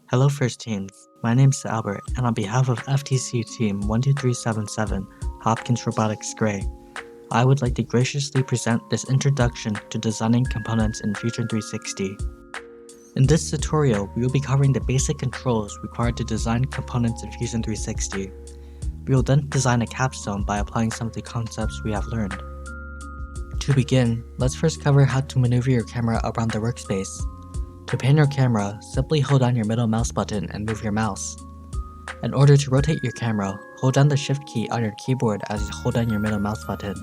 Hello First Teams, my name's Albert, and on behalf of FTC Team 12377, Hopkins Robotics Gray, I would like to graciously present this introduction to designing components in Fusion360. In this tutorial, we will be covering the basic controls required to design components in Fusion360. We will then design a capstone by applying some of the concepts we have learned. To begin, let's first cover how to maneuver your camera around the workspace. To pan your camera, simply hold down your middle mouse button and move your mouse. In order to rotate your camera, hold down the shift key on your keyboard as you hold down your middle mouse button.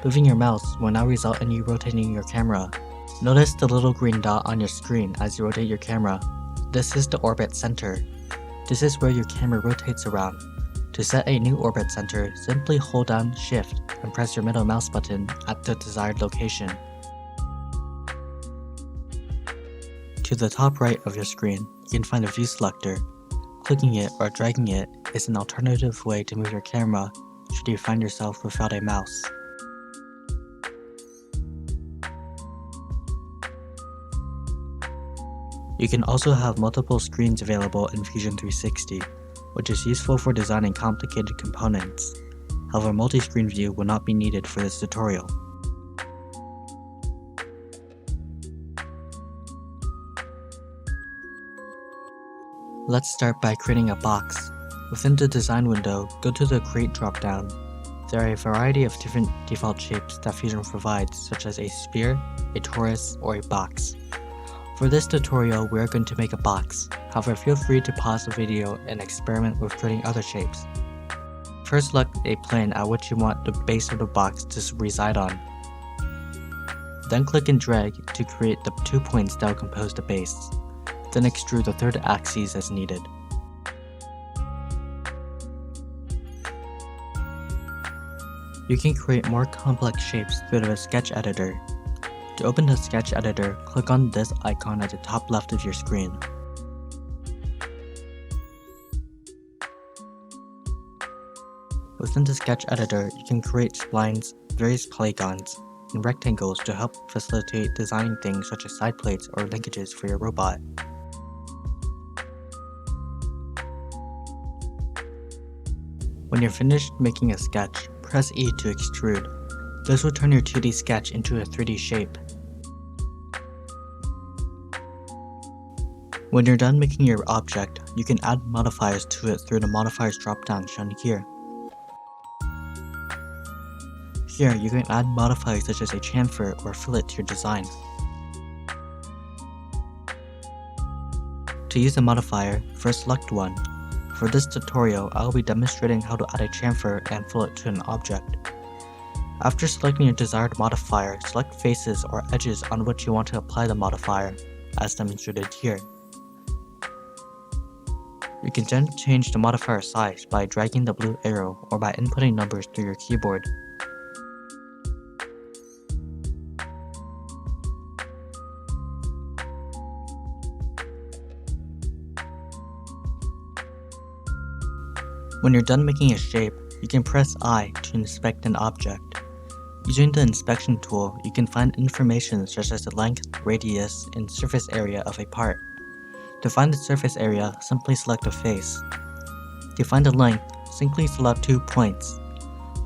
Moving your mouse will now result in you rotating your camera. Notice the little green dot on your screen as you rotate your camera. This is the orbit center. This is where your camera rotates around. To set a new orbit center, simply hold down Shift and press your middle mouse button at the desired location. To the top right of your screen, you can find a view selector. Clicking it or dragging it is an alternative way to move your camera should you find yourself without a mouse. You can also have multiple screens available in Fusion360, which is useful for designing complicated components. However, multi-screen view will not be needed for this tutorial. Let's start by creating a box. Within the design window, go to the Create dropdown. There are a variety of different default shapes that Fusion provides, such as a sphere, a torus, or a box. For this tutorial, we are going to make a box. However, feel free to pause the video and experiment with creating other shapes. First, select a plane at which you want the base of the box to reside on. Then click and drag to create the 2 points that will compose the base. Then extrude the third axis as needed. You can create more complex shapes through the sketch editor. To open the sketch editor, click on this icon at the top left of your screen. Within the sketch editor, you can create splines, various polygons, and rectangles to help facilitate designing things such as side plates or linkages for your robot. When you're finished making a sketch, press E to extrude. This will turn your 2D sketch into a 3D shape. When you're done making your object, you can add modifiers to it through the modifiers dropdown shown here. Here, you can add modifiers such as a chamfer or fillet to your design. To use a modifier, first select one. For this tutorial, I will be demonstrating how to add a chamfer and fillet to an object. After selecting your desired modifier, select faces or edges on which you want to apply the modifier, as demonstrated here. You can then change the modifier size by dragging the blue arrow or by inputting numbers through your keyboard. When you're done making a shape, you can press I to inspect an object. Using the inspection tool, you can find information such as the length, radius, and surface area of a part. To find the surface area, simply select a face. To find the length, simply select 2 points.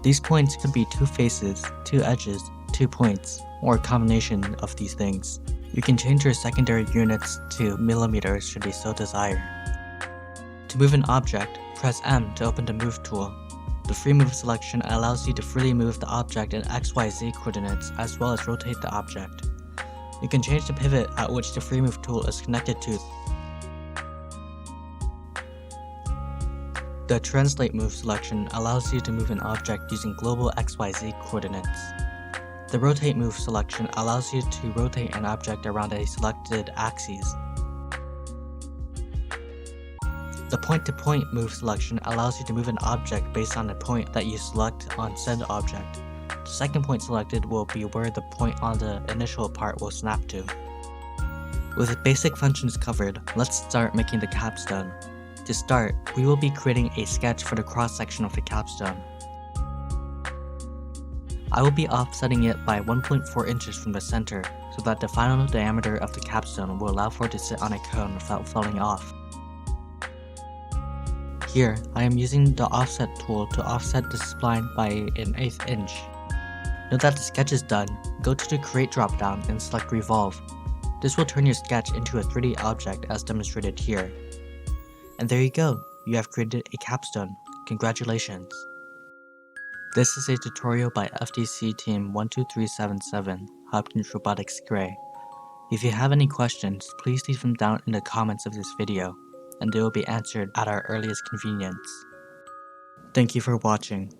These points could be 2 faces, 2 edges, 2 points, or a combination of these things. You can change your secondary units to millimeters should you so desire. To move an object, press M to open the Move tool. The free move selection allows you to freely move the object in XYZ coordinates as well as rotate the object. You can change the pivot at which the free move tool is connected to. The Translate move selection allows you to move an object using global XYZ coordinates. The Rotate move selection allows you to rotate an object around a selected axis. The point-to-point move selection allows you to move an object based on the point that you select on said object. The second point selected will be where the point on the initial part will snap to. With basic functions covered, let's start making the capstone. To start, we will be creating a sketch for the cross-section of the capstone. I will be offsetting it by 1.4 inches from the center so that the final diameter of the capstone will allow for it to sit on a cone without falling off. Here, I am using the offset tool to offset the spline by an 1/8 inch. Now that the sketch is done, go to the Create dropdown and select Revolve. This will turn your sketch into a 3D object as demonstrated here. And there you go, you have created a capstone. Congratulations! This is a tutorial by FTC Team 12377, Hopkins Robotics Gray. If you have any questions, please leave them down in the comments of this video, and they will be answered at our earliest convenience. Thank you for watching.